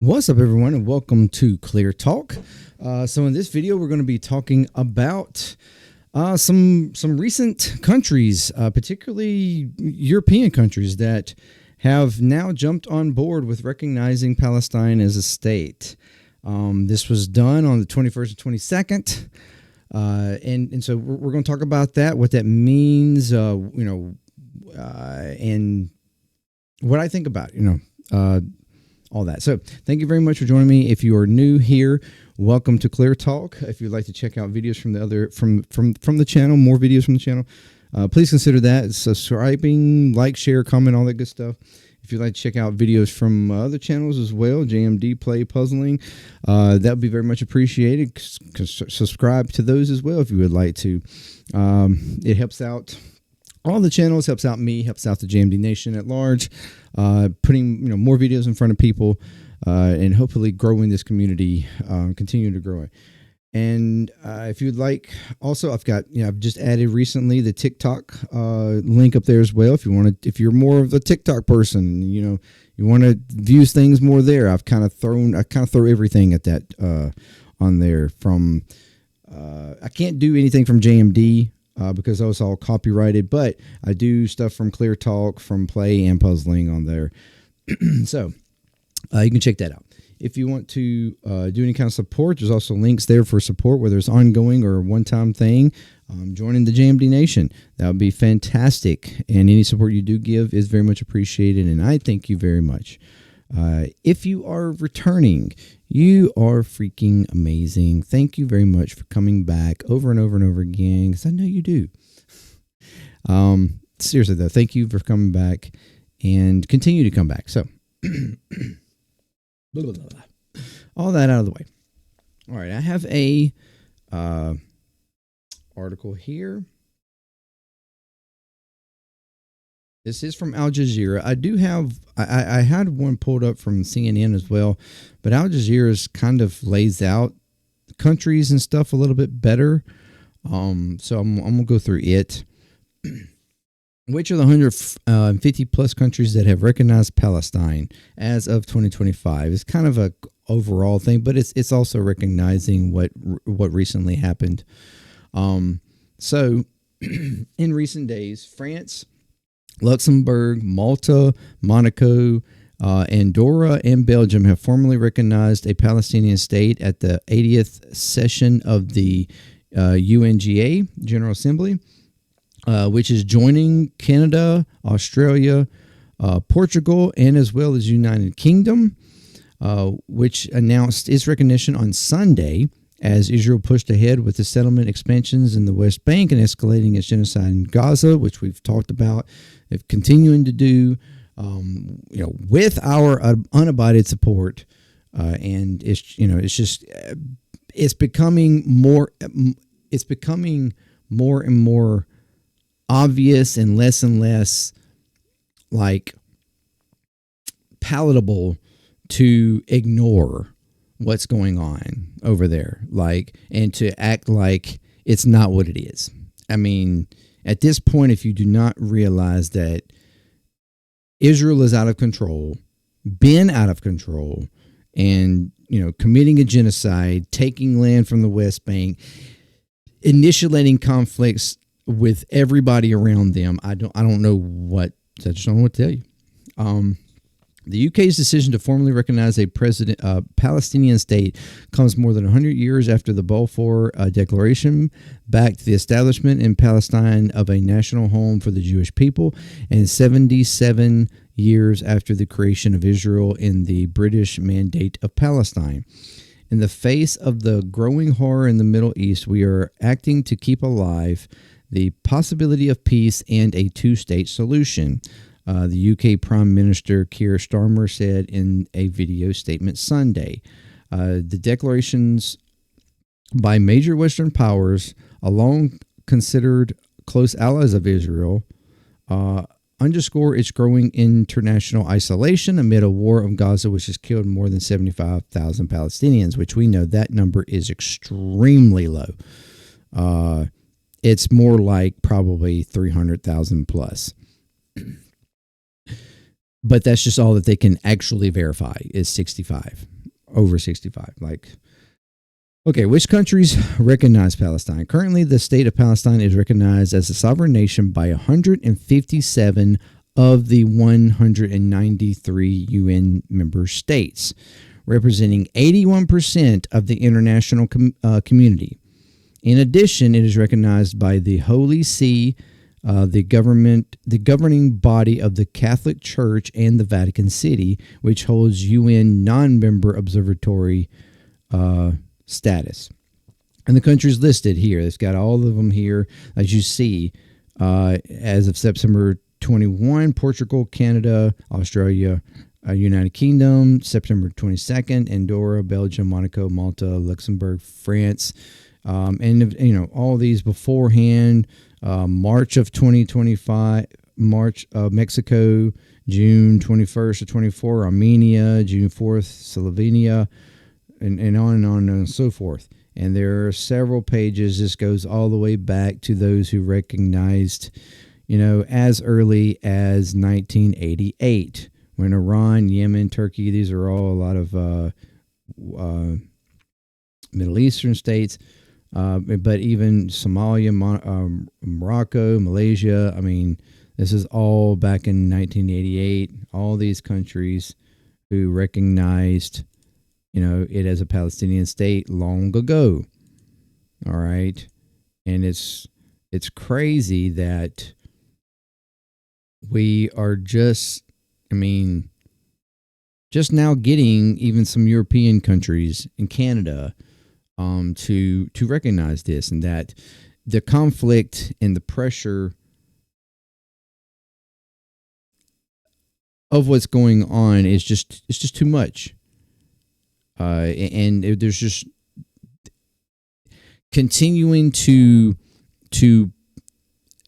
What's up, everyone, and welcome to Clear Talk. So in this video, we're going to be talking about some recent countries, particularly European countries, that have now jumped on board with recognizing Palestine as a state. This was done on the 21st and 22nd, and so we're going to talk about that, what that means, and what I think about all that. So thank you very much for joining me. If you are new here, welcome to Clear Talk. If you'd like to check out videos from the other from the channel, more videos from the channel, please consider that. Subscribing, like, share, comment, all that good stuff. If you'd like to check out videos from other channels as well, JMDPLAY, puzzling, that would be very much appreciated. Subscribe to those as well if you would like to. It helps out all the channels, helps out me, helps out the JMD Nation at large, putting more videos in front of people, and hopefully growing this community, continuing to grow it. And if you'd like, also I've got I've just added recently the TikTok link up there as well. If you want to, if you're more of a TikTok person, you want to view things more there. I kind of throw everything at that on there. From I can't do anything from JMD. Because that was all copyrighted, but I do stuff from Clear Talk, from Play, and puzzling on there. So you can check that out. If you want to do any kind of support, there's also links there for support, whether it's ongoing or a one-time thing. Joining the JMD Nation, that would be fantastic. And any support you do give is very much appreciated, and I thank you very much. If you are returning, you are freaking amazing. Thank you very much for coming back over and over and over again, because I know you do. Seriously though, thank you for coming back and continue to come back. So all that out of the way. All right, I have a article here. This is from Al Jazeera. I do have, I had one pulled up from CNN as well, but Al Jazeera kind of lays out countries and stuff a little bit better. So I'm going to go through it. Which are the 150 plus countries that have recognized Palestine as of 2025? It's kind of a overall thing, but it's also recognizing what recently happened. So in recent days, France, Luxembourg, Malta, Monaco, Andorra, and Belgium have formally recognized a Palestinian state at the 80th session of the UNGA General Assembly, which is joining Canada, Australia, Portugal, and as well as United Kingdom, which announced its recognition on Sunday as Israel pushed ahead with the settlement expansions in the West Bank and escalating its genocide in Gaza, which we've talked about, if continuing to do, with our unabided support, and it's becoming more and more obvious and less like palatable to ignore what's going on over there, and to act like it's not what it is. I mean, at this point, if you do not realize that Israel is out of control, been out of control, and committing a genocide, taking land from the West Bank, initiating conflicts with everybody around them, I just don't know what to tell you. The UK's decision to formally recognize a Palestinian state comes more than 100 years after the Balfour Declaration backed the establishment in Palestine of a national home for the Jewish people, and 77 years after the creation of Israel in the British Mandate of Palestine. In the face of the growing horror in the Middle East, we are acting to keep alive the possibility of peace and a two-state solution. The UK Prime Minister Keir Starmer said in a video statement Sunday. The declarations by major Western powers, along considered close allies of Israel, underscore its growing international isolation amid a war of Gaza, which has killed more than 75,000 Palestinians, which we know that number is extremely low. It's more like probably 300,000 plus. but that's just all that they can actually verify is 65, over 65. Like, okay, which countries recognize Palestine? Currently, the state of Palestine is recognized as a sovereign nation by 157 of the 193 UN member states, representing 81% of the international community. In addition, it is recognized by the Holy See, the governing body of the Catholic Church, and the Vatican City, which holds UN non-member observatory status. And the countries listed here, it's got all of them here, as you see, as of September 21, Portugal, Canada, Australia, United Kingdom, September 22nd, Andorra, Belgium, Monaco, Malta, Luxembourg, France, and all these beforehand. March of 2025, Mexico, June 21st to 24, Armenia, June 4th, Slovenia, and on and so forth. And there are several pages. This goes all the way back to those who recognized, as early as 1988, when Iran, Yemen, Turkey, these are all a lot of Middle Eastern states, but even Somalia, Morocco, Malaysia. I mean, this is all back in 1988. All these countries who recognized, it as a Palestinian state long ago. All right, and it's crazy that we are just now getting even some European countries and Canada to recognize this, and that the conflict and the pressure of what's going on is just too much. And there's just continuing to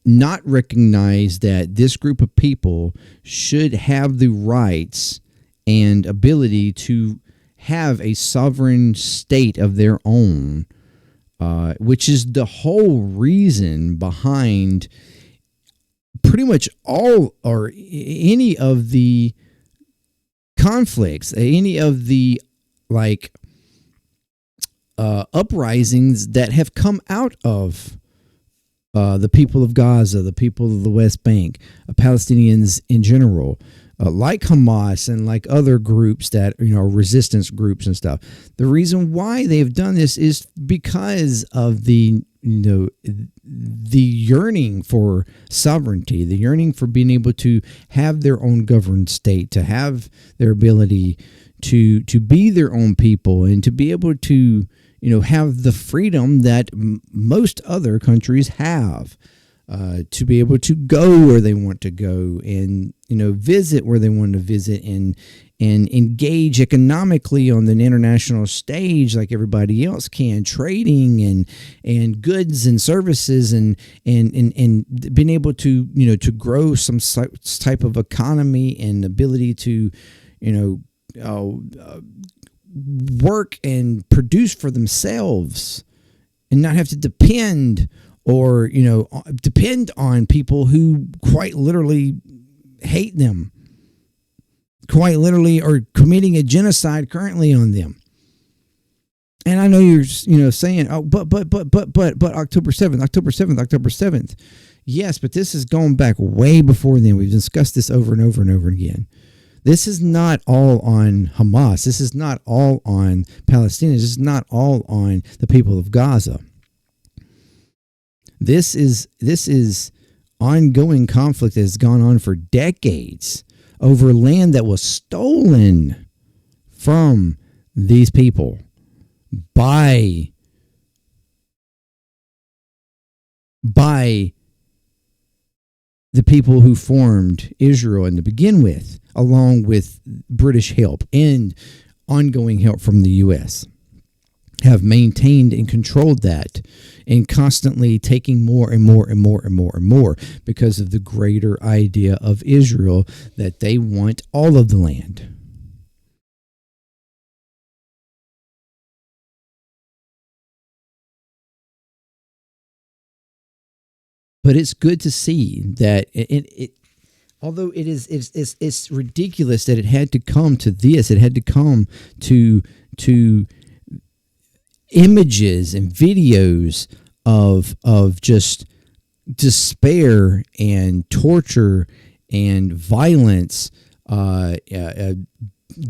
not recognize that this group of people should have the rights and ability to have a sovereign state of their own, which is the whole reason behind pretty much all or any of the conflicts, any of the uprisings that have come out of the people of Gaza, the people of the West Bank, Palestinians in general, like Hamas and like other groups that, resistance groups and stuff. The reason why they've done this is because of the yearning for sovereignty, the yearning for being able to have their own governed state, to have their ability to be their own people, and to be able to have the freedom that most other countries have, to be able to go where they want to go, and visit where they want to visit, and engage economically on the international stage like everybody else can, trading and goods and services, and being able to to grow some type of economy and ability to work and produce for themselves, and not have to depend on people who quite literally hate them, quite literally are committing a genocide currently on them. And I know you're saying, oh, but October 7th. Yes, but this is going back way before then. We've discussed this over and over and over again. This is not all on Hamas. This is not all on Palestinians. This is not all on the people of Gaza. This is ongoing conflict that has gone on for decades over land that was stolen from these people by the people who formed Israel to begin with, along with British help and ongoing help from the U.S., have maintained and controlled that, and constantly taking more and more and more and more and more, because of the greater idea of Israel that they want all of the land. But it's good to see that although it's ridiculous that it had to come to this. It had to come to images and videos of just despair and torture and violence,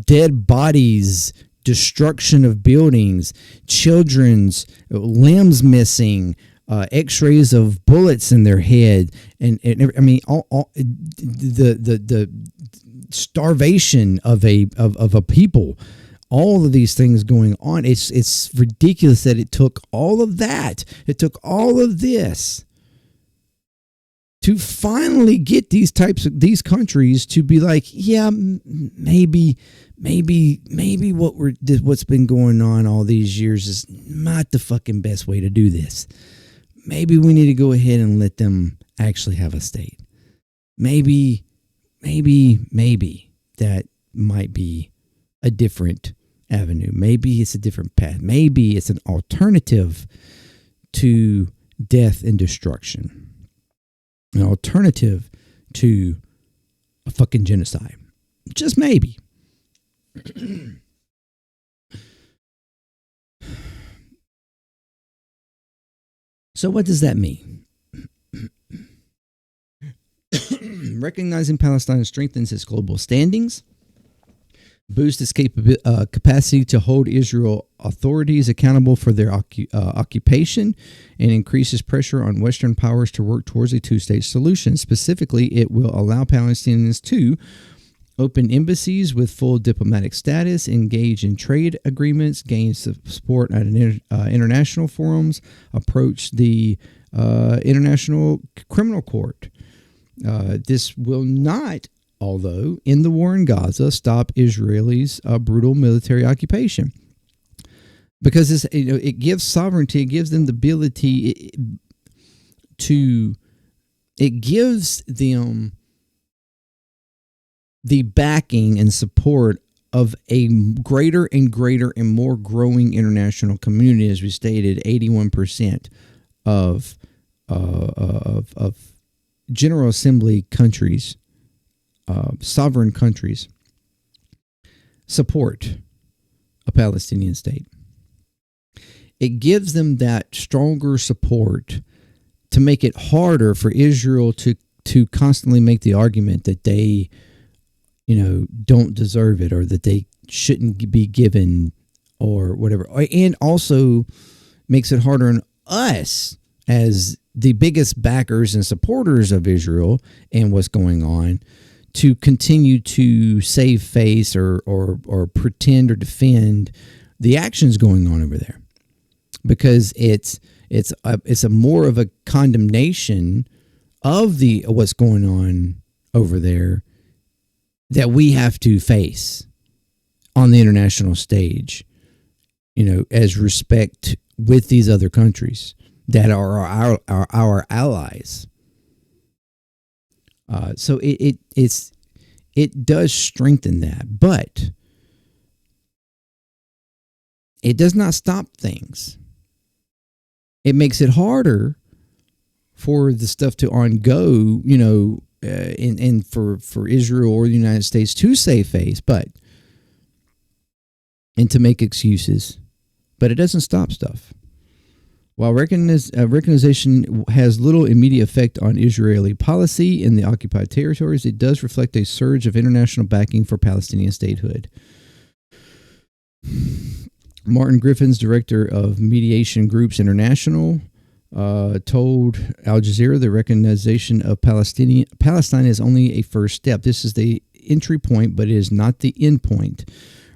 dead bodies, destruction of buildings, children's limbs missing, X-rays of bullets in their head, and I mean, all the starvation of a people. All of these things going on. It's ridiculous that it took all of that. It took all of this to finally get these countries to be like, yeah, maybe what's been going on all these years is not the fucking best way to do this. Maybe we need to go ahead and let them actually have a state. Maybe that might be a different avenue. Maybe it's a different path. Maybe it's an alternative to death and destruction. An alternative to a fucking genocide. Just maybe. So what does that mean? Recognizing Palestine strengthens its global standings, boosts its capacity to hold Israel authorities accountable for their occupation, and increases pressure on Western powers to work towards a two-state solution. Specifically, it will allow Palestinians to open embassies with full diplomatic status, engage in trade agreements, gain support at international forums, approach the International Criminal Court. This will not, although in the war in Gaza, stop Israelis' brutal military occupation, because it gives sovereignty, it gives them the ability it gives them the backing and support of a greater and greater and more growing international community. As we stated, 81% of General Assembly countries, sovereign countries, support a Palestinian state. It gives them that stronger support to make it harder for Israel to constantly make the argument that they, don't deserve it, or that they shouldn't be given, or whatever. And also makes it harder on us as the biggest backers and supporters of Israel and what's going on to continue to save face or pretend or defend the actions going on over there, because it's a more of a condemnation of what's going on over there that we have to face on the international stage, as respect with these other countries that are our allies. So it does strengthen that, but it does not stop things. It makes it harder for the stuff to go, and for Israel or the United States to save face, and to make excuses, but it doesn't stop stuff. While recognition has little immediate effect on Israeli policy in the occupied territories, it does reflect a surge of international backing for Palestinian statehood. Martin Griffins, director of Mediation Groups International, told Al Jazeera the recognition of Palestine is only a first step. This is the entry point, but it is not the end point,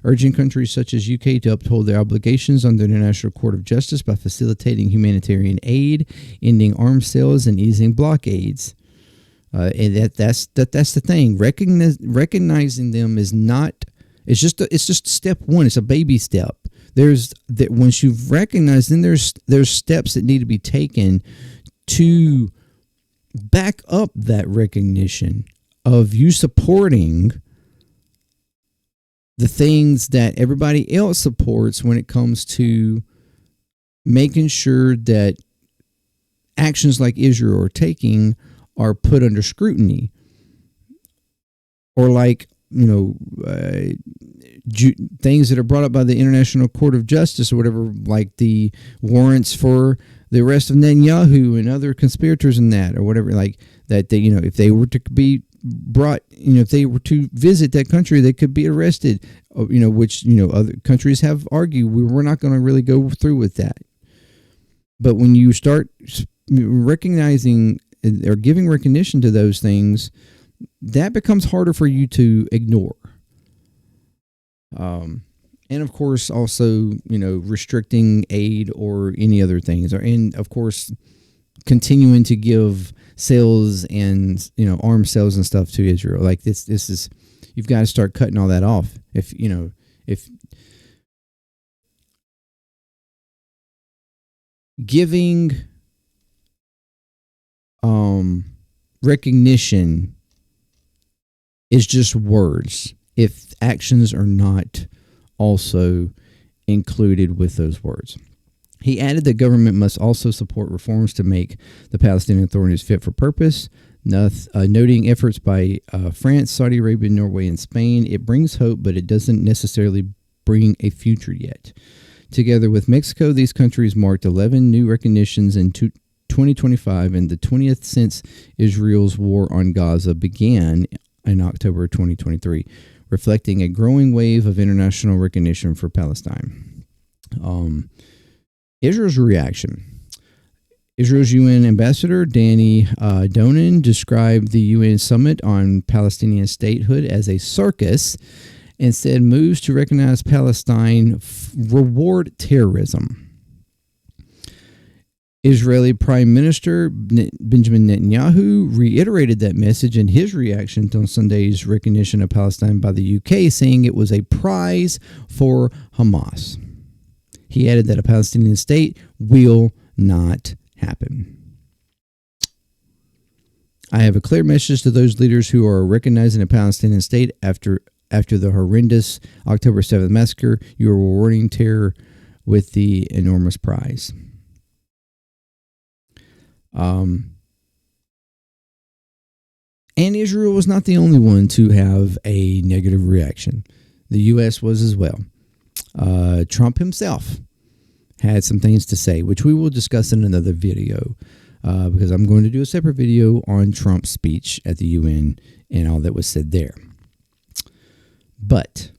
urging countries such as UK to uphold their obligations under the International Court of Justice by facilitating humanitarian aid, ending arms sales, and easing blockades. And that's the thing. Recognizing them is not. It's just step one. It's a baby step. Once you've recognized, then there's steps that need to be taken to back up that recognition of you supporting the things that everybody else supports when it comes to making sure that actions like Israel are taking are put under scrutiny. or like, things that are brought up by the International Court of Justice or whatever, like the warrants for the arrest of Netanyahu and other conspirators in that, or whatever, like that they, if they were to be brought, if they were to visit that country, they could be arrested, which, other countries have argued we're not going to really go through with that. But when you start recognizing or giving recognition to those things, that becomes harder for you to ignore. And of course, also, restricting aid or any other things, and of course, continuing to give sales and, arms sales and stuff to Israel. Like this is, you've got to start cutting all that off. If giving, recognition is just words, if actions are not also included with those words. He added that government must also support reforms to make the Palestinian authorities fit for purpose, noting efforts by France, Saudi Arabia, Norway, and Spain. It brings hope, but it doesn't necessarily bring a future yet. Together with Mexico, these countries marked 11 new recognitions in 2025 and the 20th since Israel's war on Gaza began in October 2023. Reflecting a growing wave of international recognition for Palestine. Israel's reaction. Israel's UN ambassador, Danny Donen, described the UN summit on Palestinian statehood as a circus and said moves to recognize Palestine reward terrorism. Israeli Prime Minister Benjamin Netanyahu reiterated that message in his reaction to Sunday's recognition of Palestine by the UK, saying it was a prize for Hamas. He added that a Palestinian state will not happen. I have a clear message to those leaders who are recognizing a Palestinian state after the horrendous October 7th massacre. You are rewarding terror with the enormous prize. And Israel was not the only one to have a negative reaction. The U.S. was as well. Trump himself had some things to say, which we will discuss in another video, because I'm going to do a separate video on Trump's speech at the UN and all that was said there. But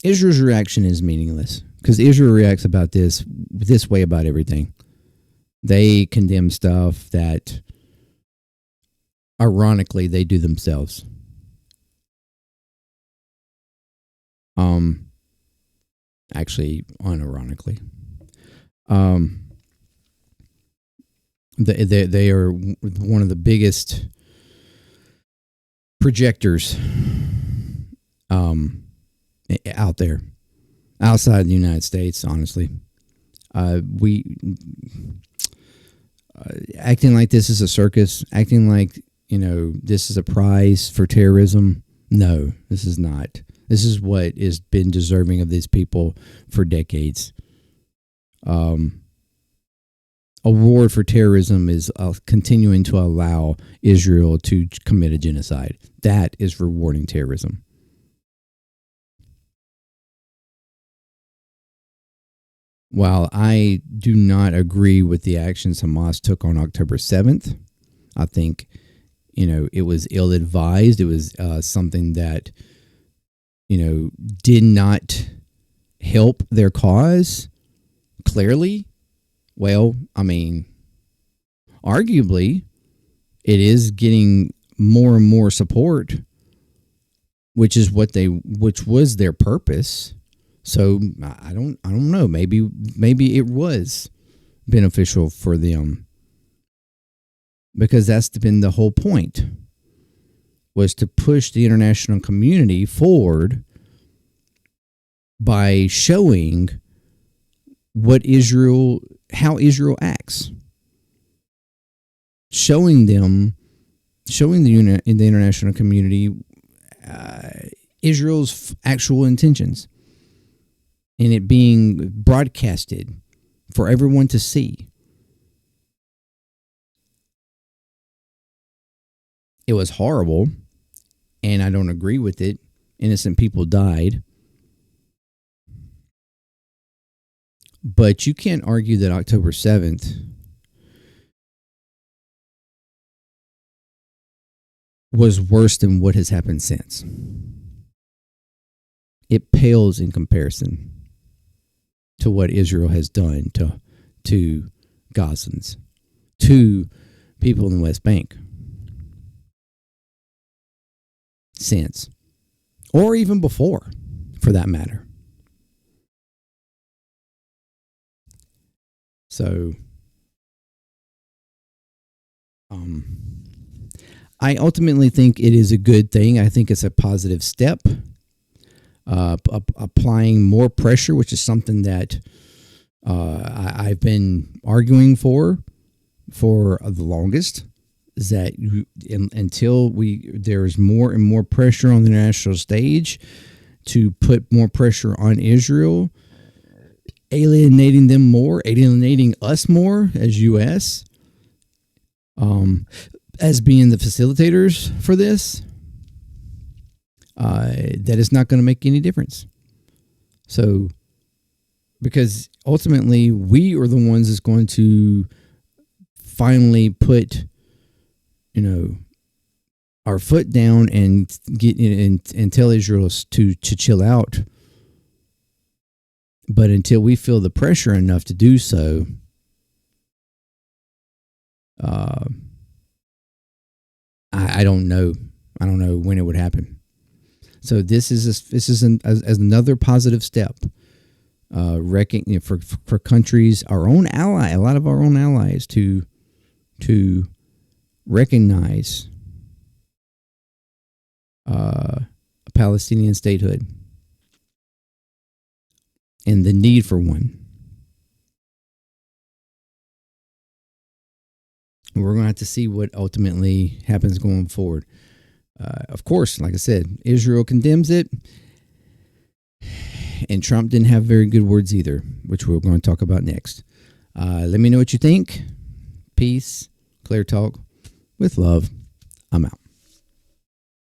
Israel's reaction is meaningless, because Israel reacts about this way about everything. They condemn stuff that, ironically, they do themselves. Actually, unironically. They are one of the biggest projectors out there, outside the United States, honestly. Acting like this is a circus, acting like, this is a prize for terrorism. No, this is not. This is what has been deserving of these people for decades. A reward for terrorism is continuing to allow Israel to commit a genocide. That is rewarding terrorism. While I do not agree with the actions Hamas took on October 7th, I think, it was ill-advised. It was something that, did not help their cause, clearly. Well, I mean, arguably, it is getting more and more support, which was their purpose. So I don't know. Maybe it was beneficial for them, because that's been the whole point, was to push the international community forward by showing how Israel acts, showing the international community Israel's actual intentions, and it being broadcasted for everyone to see. It was horrible, and I don't agree with it. Innocent people died. But you can't argue that October 7th was worse than what has happened since. It pales in comparison to what Israel has done to Gazans, to people in the West Bank since, or even before, for that matter. So, I ultimately think it is a good thing. I think it's a positive step. Applying more pressure, which is something that I've been arguing for the longest, is that until there's more and more pressure on the international stage to put more pressure on Israel, alienating them more, alienating us more as U.S., as being the facilitators for this, that is not going to make any difference. So, because ultimately we are the ones that's going to finally put, our foot down and get and tell Israel to chill out. But until we feel the pressure enough to do so, I don't know. I don't know when it would happen. So this is another positive step. For countries, our own ally, a lot of our own allies, to recognize a Palestinian statehood and the need for one. We're going to have to see what ultimately happens going forward. Of course, like I said, Israel condemns it, and Trump didn't have very good words either, which we're going to talk about next. Let me know what you think. Peace. Clear Talk with love. I'm out.